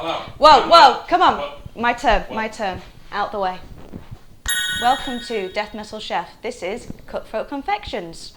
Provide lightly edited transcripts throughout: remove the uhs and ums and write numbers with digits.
Whoa, come on. My turn. Out the way. Welcome to Death Metal Chef. This is Cutthroat Confections.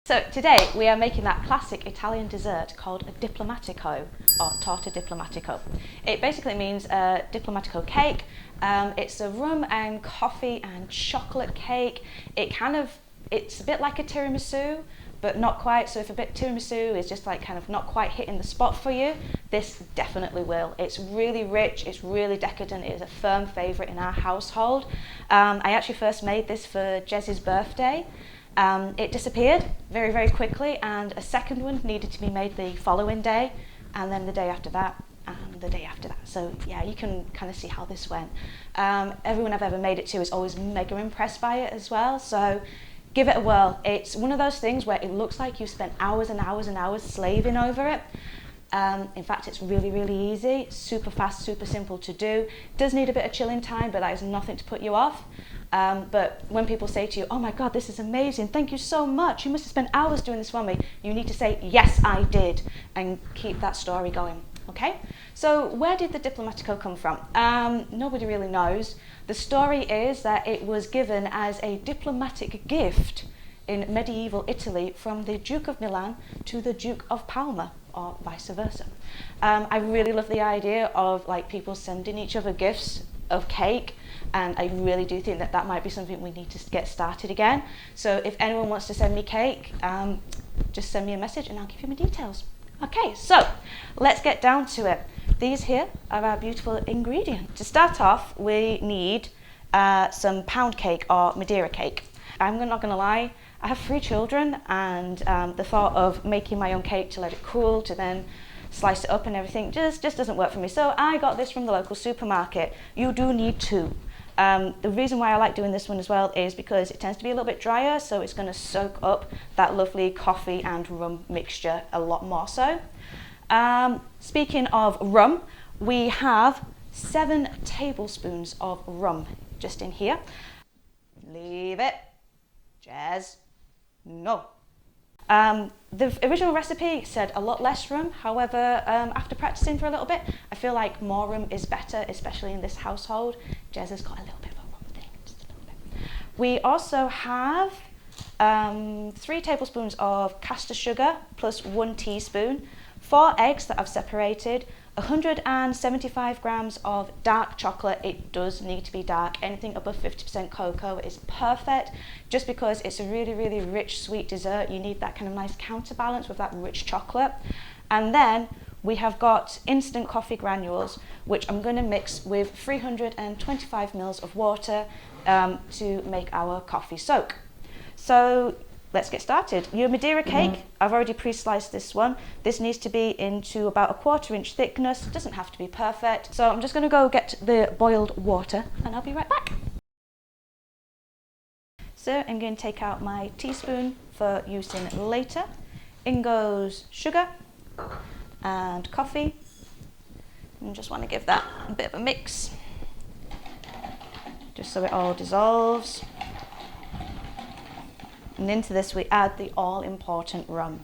So today we are making that classic Italian dessert called a Diplomatico, or torta Diplomatico. It basically means a Diplomatico cake. It's a rum and coffee and chocolate cake. It's a bit like a tiramisu, but not quite. So if a bit tiramisu is just like kind of not quite hitting the spot for you, this definitely will. It's really rich, it's really decadent, it is a firm favourite in our household. I actually first made this for Jez's birthday. It disappeared very, very quickly, and a second one needed to be made the following day, and then the day after that, and the day after that. So yeah, you can kind of see how this went. Everyone I've ever made it to is always mega impressed by it as well, so give it a whirl. It's one of those things where it looks like you spent hours and hours and hours slaving over it. In fact, it's really, really easy, super fast, super simple to do. It does need a bit of chilling time, but that is nothing to put you off. But when people say to you, oh my God, this is amazing, thank you so much, you must have spent hours doing this for me, you need to say, yes, I did, and keep that story going, okay? So where did the Diplomatico come from? Nobody really knows. The story is that it was given as a diplomatic gift in medieval Italy from the Duke of Milan to the Duke of Parma, or vice versa. I really love the idea of like people sending each other gifts of cake, and I really do think that that might be something we need to get started again. So if anyone wants to send me cake, just send me a message and I'll give you my details. Okay, so let's get down to it. These here are our beautiful ingredients. To start off, we need some pound cake or Madeira cake. I'm not going to lie, I have 3 children, and the thought of making my own cake to let it cool, to then slice it up and everything just doesn't work for me. So I got this from the local supermarket. You do need 2. The reason why I like doing this one as well is because it tends to be a little bit drier, so it's going to soak up that lovely coffee and rum mixture a lot more so. Speaking of rum, we have 7 tablespoons of rum just in here. Leave it. Jazz. No. The original recipe said a lot less rum, however, after practicing for a little bit, I feel like more rum is better, especially in this household. Jez has got a little bit of a rum thing, just a little bit. We also have 3 tablespoons of caster sugar plus 1 teaspoon, 4 eggs that I've separated, 175 grams of dark chocolate. It does need to be dark. Anything above 50% cocoa is perfect, just because it's a really, really rich, sweet dessert. You need that kind of nice counterbalance with that rich chocolate. And then we have got instant coffee granules, which I'm going to mix with 325 mils of water to make our coffee soak. So let's get started. Your Madeira cake, I've already pre-sliced this one. This needs to be into about a 1/4 inch thickness. It doesn't have to be perfect. So I'm just going to go get the boiled water and I'll be right back. So I'm going to take out my teaspoon for using later. In goes sugar and coffee. And just want to give that a bit of a mix, just so it all dissolves. And into this we add the all-important rum.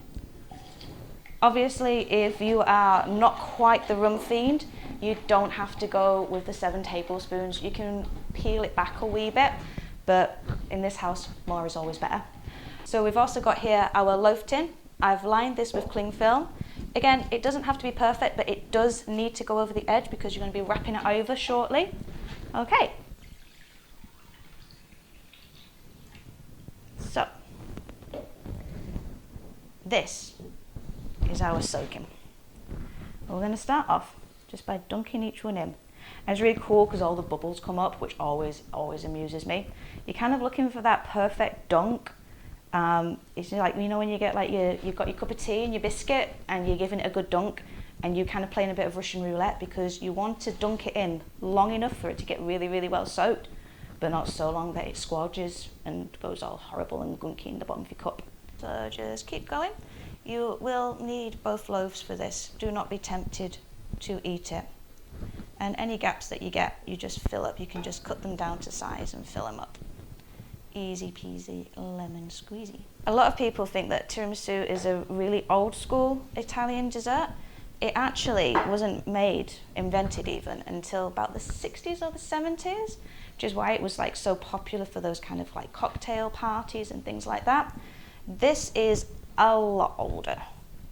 Obviously, if you are not quite the rum fiend, you don't have to go with the 7 tablespoons. You can peel it back a wee bit, but in this house, more is always better. So we've also got here our loaf tin. I've lined this with cling film. Again, it doesn't have to be perfect, but it does need to go over the edge because you're going to be wrapping it over shortly. Okay. So this is our soaking. We're going to start off just by dunking each one in. And it's really cool because all the bubbles come up, which always amuses me. You're kind of looking for that perfect dunk. It's like, you know, when you get like you've got your cup of tea and your biscuit and you're giving it a good dunk, and you're kind of playing a bit of Russian roulette because you want to dunk it in long enough for it to get really, really well soaked, but not so long that it squelches and goes all horrible and gunky in the bottom of your cup. So just keep going. You will need both loaves for this. Do not be tempted to eat it. And any gaps that you get, you just fill up. You can just cut them down to size and fill them up. Easy peasy, lemon squeezy. A lot of people think that tiramisu is a really old school Italian dessert. It actually wasn't invented even until about the 60s or the 70s, which is why it was like so popular for those kind of like cocktail parties and things like that. This is a lot older.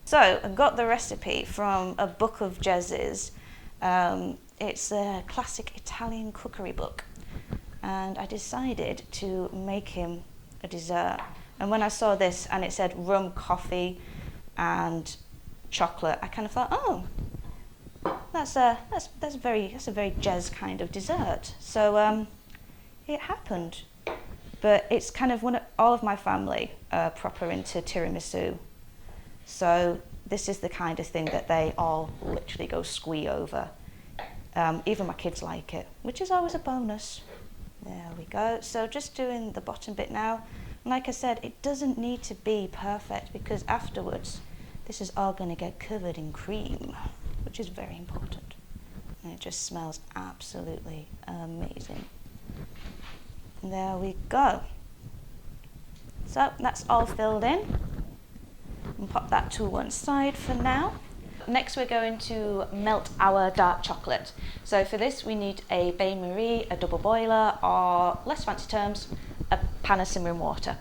So I got the recipe from a book of Jez's. It's a classic Italian cookery book. And I decided to make him a dessert. And when I saw this and it said rum, coffee and chocolate, I kind of thought, oh, that's a very Jez kind of dessert. So it happened. But it's kind of all of my family are proper into tiramisu. So this is the kind of thing that they all literally go squee over. Even my kids like it, which is always a bonus. There we go. So just doing the bottom bit now. Like I said, it doesn't need to be perfect because afterwards this is all going to get covered in cream, which is very important. And it just smells absolutely amazing. There we go. So that's all filled in. And pop that to one side for now. Next we're going to melt our dark chocolate. So for this we need a bain-marie, a double boiler, or less fancy terms, a pan of simmering water.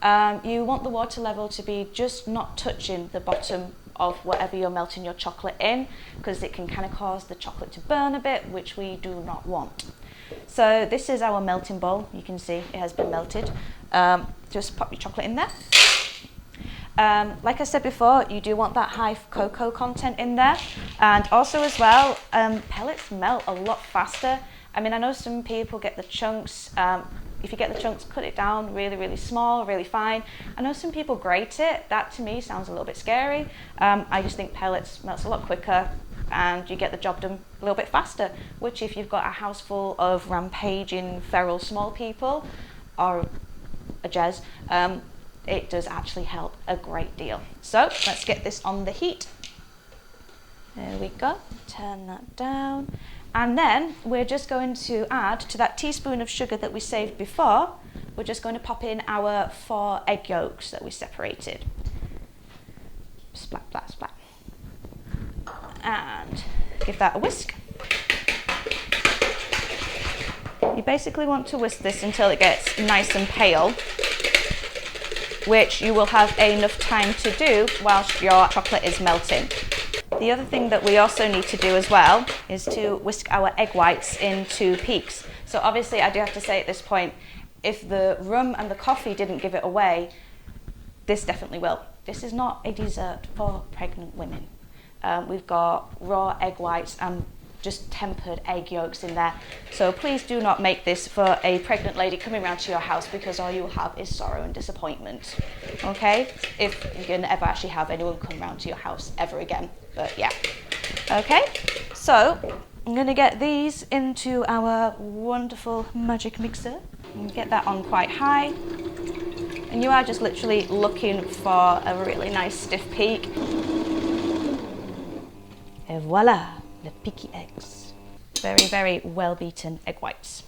You want the water level to be just not touching the bottom of whatever you're melting your chocolate in, because it can kind of cause the chocolate to burn a bit, which we do not want. So this is our melting bowl. You can see it has been melted. Just pop your chocolate in there. Like I said before, you do want that high cocoa content in there. And also as well, pellets melt a lot faster. I mean, I know some people get the chunks. If you get the chunks, cut it down really, really small, really fine. I know some people grate it. That to me sounds a little bit scary. I just think pellets melts a lot quicker and you get the job done a little bit faster, which if you've got a house full of rampaging, feral small people, or a Jez, it does actually help a great deal. So let's get this on the heat. There we go, turn that down. And then we're just going to add to that teaspoon of sugar that we saved before, we're just going to pop in our 4 egg yolks that we separated. Splat, splat, splat. And give that a whisk. You basically want to whisk this until it gets nice and pale, which you will have enough time to do whilst your chocolate is melting. The other thing that we also need to do as well is to whisk our egg whites into peaks. So obviously I do have to say at this point, if the rum and the coffee didn't give it away, this definitely will. This is not a dessert for pregnant women. We've got raw egg whites and just tempered egg yolks in there. So please do not make this for a pregnant lady coming round to your house, because all you will have is sorrow and disappointment. Okay? If you can ever actually have anyone come round to your house ever again. But yeah. Okay? So I'm going to get these into our wonderful magic mixer and get that on quite high. And you are just literally looking for a really nice stiff peak. Et voila! The peaky eggs. Very, very well beaten egg whites.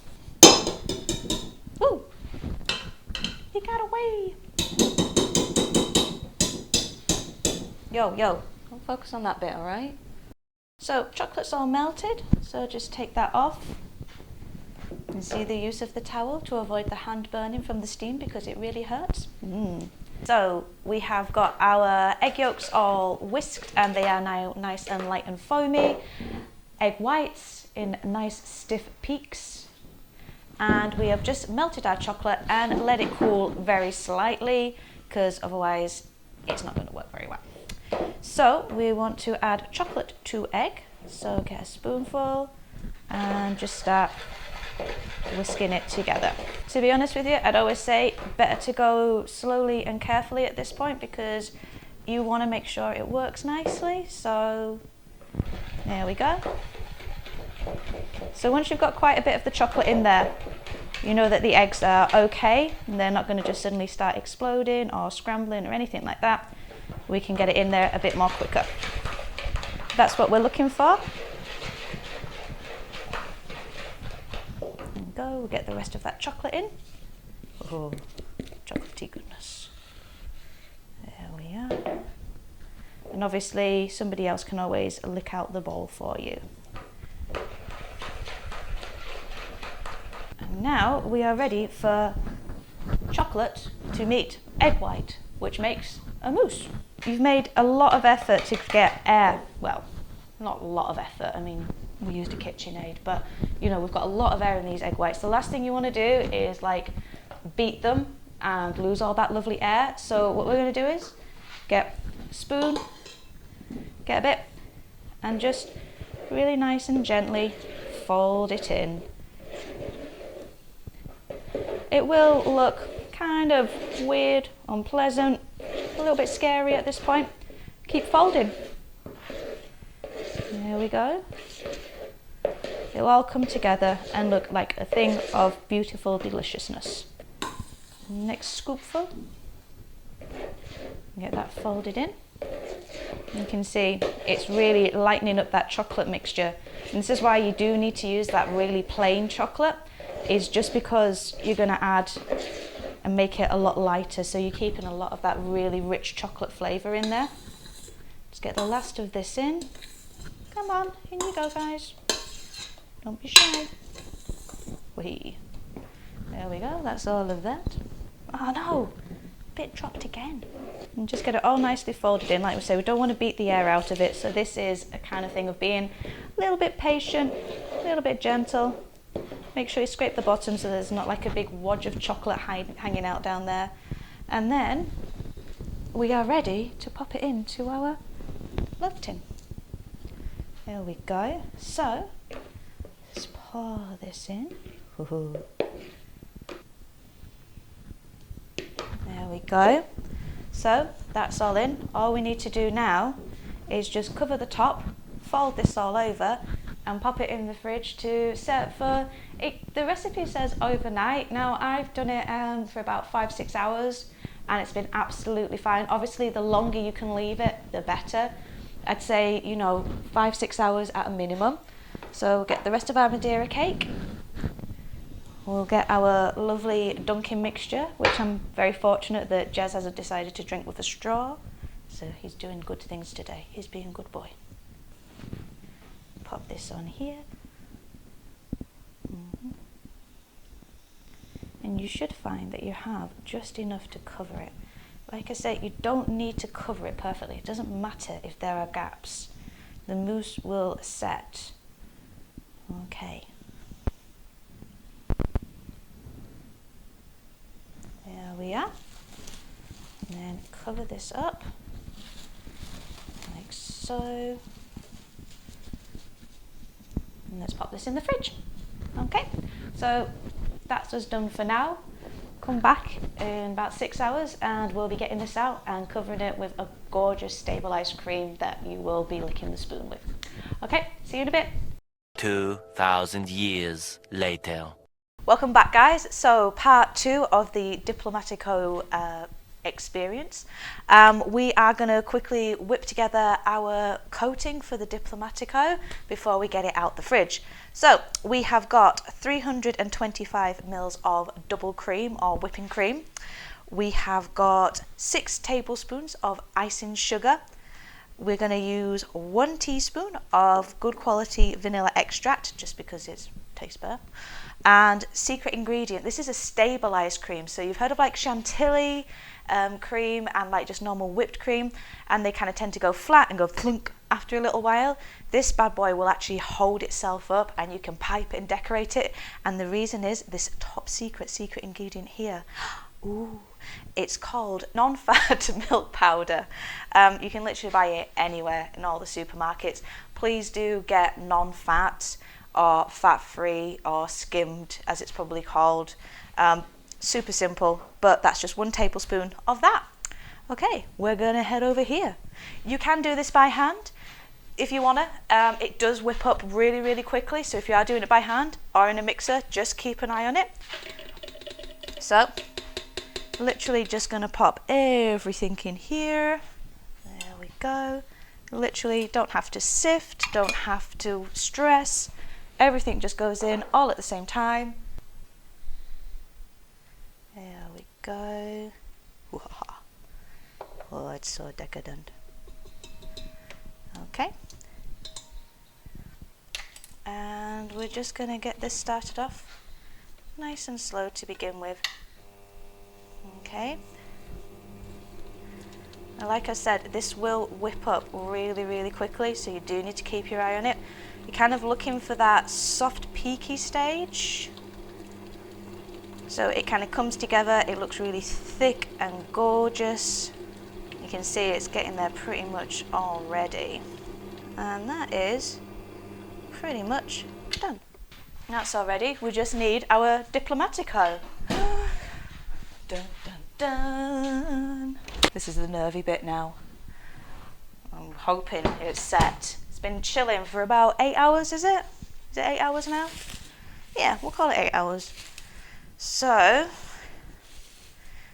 Ooh! He got away! Yo, don't focus on that bit, alright? So, chocolate's all melted, so just take that off. And see the use of the towel to avoid the hand burning from the steam, because it really hurts. So we have got our egg yolks all whisked and they are now nice and light and foamy. Egg whites in nice stiff peaks. And we have just melted our chocolate and let it cool very slightly, because otherwise it's not going to work very well. So we want to add chocolate to egg. So get a spoonful and just start whisking it together. To be honest with you, I'd always say better to go slowly and carefully at this point, because you want to make sure it works nicely. So there we go. So once you've got quite a bit of the chocolate in there, you know that the eggs are okay and they're not going to just suddenly start exploding or scrambling or anything like that. We can get it in there a bit more quicker. That's what we're looking for. go. We'll get the rest of that chocolate in. Oh, chocolatey goodness. There we are. And obviously somebody else can always lick out the bowl for you. And now we are ready for chocolate to meet egg white, which makes a mousse. You've made a lot of effort to get air, well, not a lot of effort, I mean, we used a KitchenAid, but you know, we've got a lot of air in these egg whites. The last thing you want to do is like beat them and lose all that lovely air. So what we're going to do is get a spoon, get a bit, and just really nice and gently fold it in. It will look kind of weird, unpleasant, a little bit scary at this point. Keep folding. There we go. It'll all come together and look like a thing of beautiful deliciousness. Next scoopful. Get that folded in. You can see it's really lightening up that chocolate mixture. And this is why you do need to use that really plain chocolate, is just because you're going to add and make it a lot lighter, so you're keeping a lot of that really rich chocolate flavour in there. Let's get the last of this in. Come on, in you go guys. Don't be shy. Whee. There we go, that's all of that. Oh no, bit dropped again. And just get it all nicely folded in. Like we say, we don't want to beat the air out of it, so this is a kind of thing of being a little bit patient, a little bit gentle. Make sure you scrape the bottom so there's not like a big wodge of chocolate hanging out down there. And then we are ready to pop it into our love tin. There we go. So let's pour this in. There we go. So that's all in. All we need to do now is just cover the top, fold this all over, and pop it in the fridge to set for it. The recipe says overnight. Now I've done it for about 5-6 hours and it's been absolutely fine. Obviously the longer you can leave it, the better. I'd say, you know, 5-6 hours at a minimum. So we'll get the rest of our Madeira cake. We'll get our lovely Dunkin' mixture, which I'm very fortunate that Jez has decided to drink with a straw. So he's doing good things today. He's being a good boy. Pop this on here. And you should find that you have just enough to cover it. Like I say, you don't need to cover it perfectly. It doesn't matter if there are gaps. The mousse will set. Okay. There we are. And then cover this up like so. And let's pop this in the fridge. Okay, so that's us done for now. Come back in about 6 hours and we'll be getting this out and covering it with a gorgeous stabilised cream that you will be licking the spoon with. Okay, see you in a bit. 2,000 years later. Welcome back guys. So part 2 of the Diplomatico experience. We are going to quickly whip together our coating for the Diplomatico before we get it out the fridge. So we have got 325 mils of double cream or whipping cream. We have got 6 tablespoons of icing sugar. We're going to use 1 teaspoon of good quality vanilla extract just because it tastes better. And secret ingredient, this is a stabilized cream. So you've heard of like chantilly cream and like just normal whipped cream, and they kind of tend to go flat and go thunk after a little while. This bad boy will actually hold itself up and you can pipe it and decorate it. And the reason is this top secret ingredient here. Ooh, it's called non-fat milk powder. You can literally buy it anywhere in all the supermarkets. Please do get non-fat or fat-free or skimmed, as it's probably called. Super simple, but that's just 1 tablespoon of that. Okay, we're gonna head over here. You can do this by hand if you wanna. It does whip up really quickly, so if you are doing it by hand or in a mixer, just keep an eye on it. So, literally just gonna pop everything in here. There we go. Literally don't have to sift, don't have to stress. Everything just goes in all at the same time. go. Oh, it's so decadent. Okay. And we're just going to get this started off nice and slow to begin with. Okay. Now, like I said, this will whip up really, really quickly, so you do need to keep your eye on it. You're kind of looking for that soft, peaky stage. So it kind of comes together, it looks really thick and gorgeous. You can see it's getting there pretty much already. And that is pretty much done. That's all ready. We just need our Diplomatico. Dun, dun, dun. This is the nervy bit now. I'm hoping it's set. It's been chilling for about 8 hours, is it? Is it 8 hours now? Yeah, we'll call it 8 hours. So,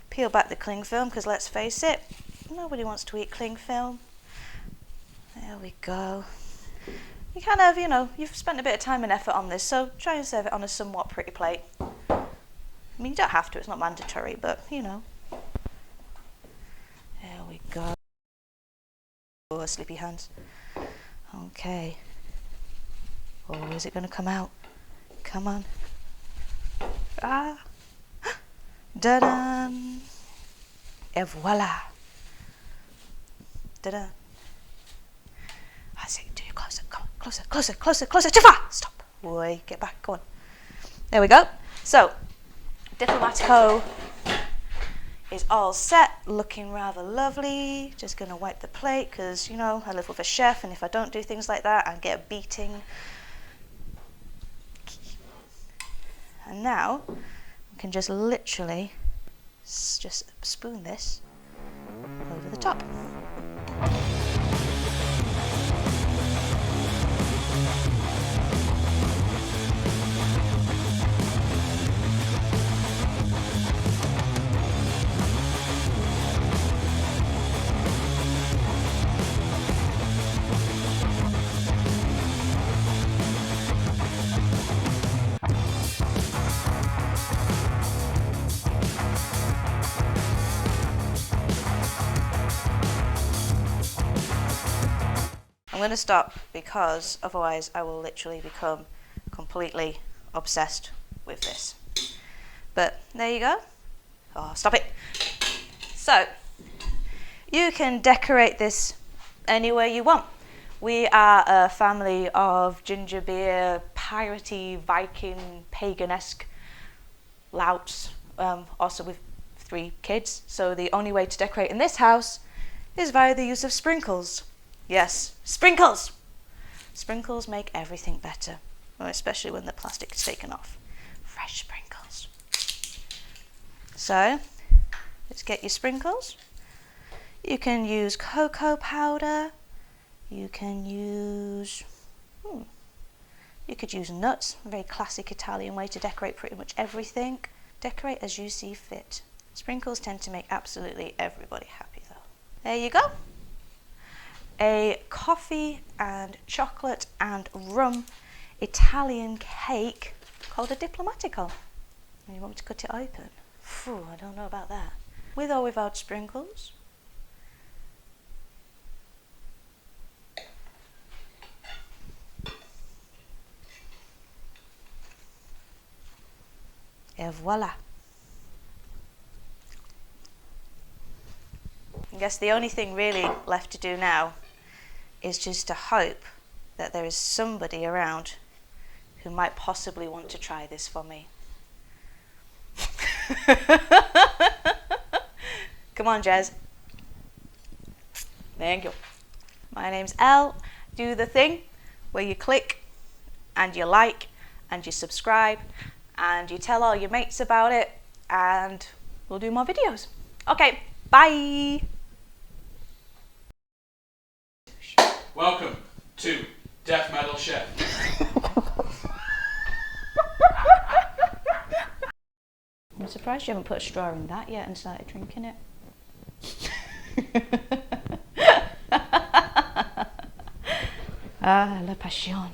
peel back the cling film, because let's face it, nobody wants to eat cling film. There we go. You kind of, you've spent a bit of time and effort on this, so try and serve it on a somewhat pretty plate. I mean, you don't have to, it's not mandatory, but, There we go. Oh, sleepy hands. Okay. Oh, is it going to come out? Come on. Ah. Da-da. Et voila. Da-da. I say, do you closer? Come on, closer, closer, closer, closer. Too far. Stop. Boy, get back. Go on. There we go. So, Diplomatico is all set, looking rather lovely. Just going to wipe the plate because, I live with a chef, and if I don't do things like that, I get a beating. And now, we can just literally just spoon this over the top. I'm going to stop because otherwise I will literally become completely obsessed with this. But there you go. Oh, stop it. So, you can decorate this any way you want. We are a family of ginger beer, piratey, Viking, pagan-esque louts, also with 3 kids. So the only way to decorate in this house is via the use of sprinkles. Yes, sprinkles! Sprinkles make everything better, especially when the plastic is taken off. Fresh sprinkles. So, let's get your sprinkles. You can use cocoa powder. You can use, you could use nuts, a very classic Italian way to decorate pretty much everything. Decorate as you see fit. Sprinkles tend to make absolutely everybody happy though. There you go. A coffee and chocolate and rum Italian cake called a Diplomatico. You want me to cut it open? Phew, I don't know about that. With or without sprinkles? Et voila. I guess the only thing really left to do now is just to hope that there is somebody around who might possibly want to try this for me. Come on, Jez. Thank you. My name's Elle. Do the thing where you click and you like and you subscribe and you tell all your mates about it, and we'll do more videos. Okay, bye. Welcome to Death Metal Chef. I'm surprised you haven't put a straw in that yet and started drinking it. Ah, la passion.